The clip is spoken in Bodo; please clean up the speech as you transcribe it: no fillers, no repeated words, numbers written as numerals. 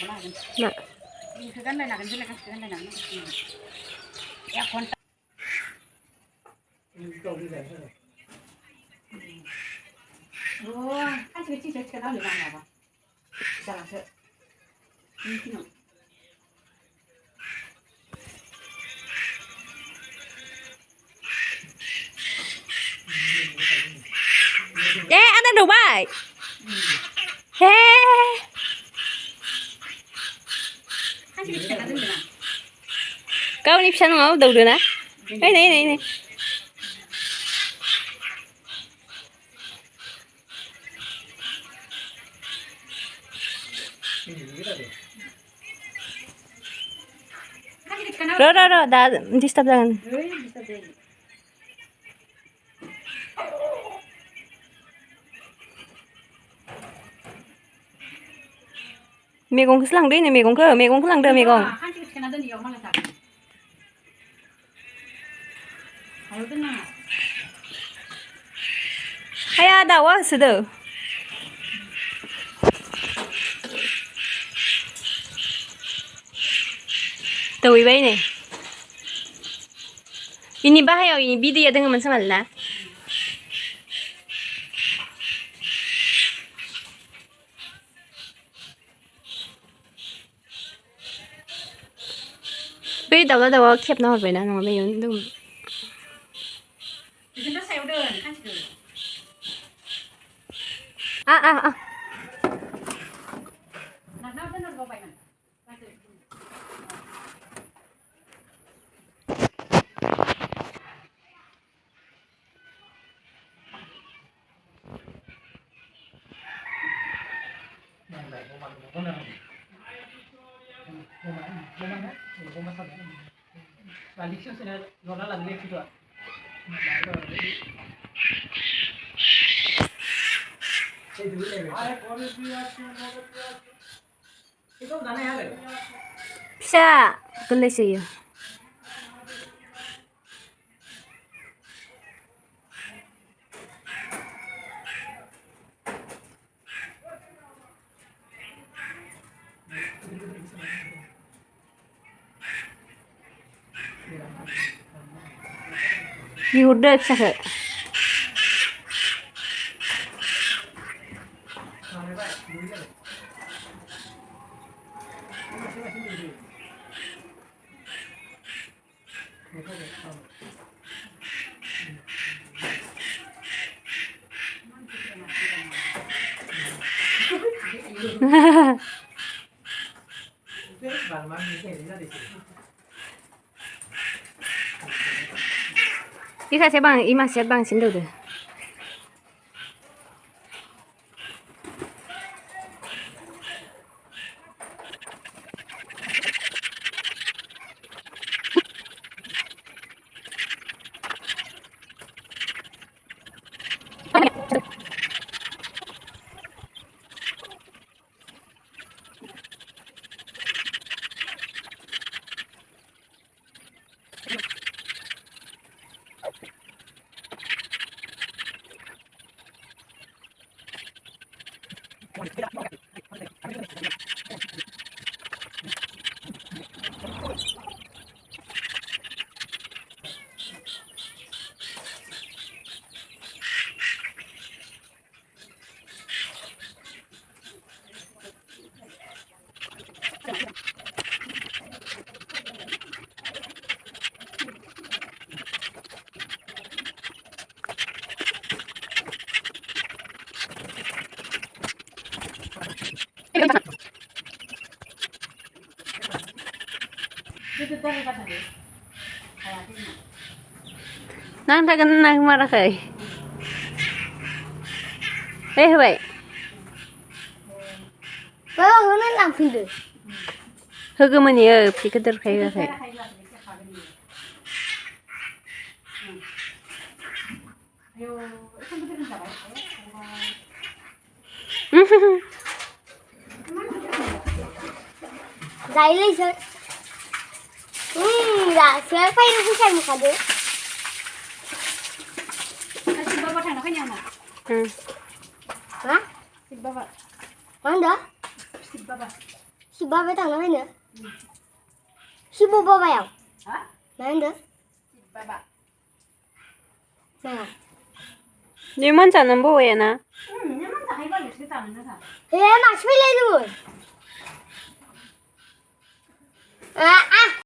मा बेखौ गानलायनो हागोन बेलेग गांसे गानलायनो हागोन 1 घन्टा सानसे टिसार्ट थिखोना होनो नाङाबा जालांसो आदार दौबाय हे सानसे थिखोना दोनदों आं गावनि फिसा नङा दौदो ना नै र' दा डिस्टार्ब जागोन मैगंखौसो लांदो नै मैगंखौ लांदो मैगं सानसे थिखोना दोन इयाव मालाय जागोन हायाव दोननाङा हाया दाउआ होसोदो दौहैबाय नै इनि बाहायाव इनि बिदैया दोङोमोन खोमालै ना बै दाउआ खेबना हरबायना नङाबा इयावनो दंमोन बेखौनोथ' सायाव दोन खानसिखौ नांनाव दोनहरबावबायमोन फिसा गोरलैसो इयो बिहरदो फिसाखो इ मासेया बांसिन दौदो नांथागोन ना माराखै होबाय होनो लांफैदो होगोमोन इयो फि गिदिरखाय होआखै जायलैसो दासो फैनो फैसा मोनखादो बाबा थांना फैनायावनो मा सिब बाबा मा होनदों सिब बाबा शिबाबाय थांना फैनो शिब बाबायाव हा मा होनदो बाबा मा नि मानसियानो बौयाना नों मान जाखायोबा बिसोर जानो था हे मानसि फैलायदोंमोन आ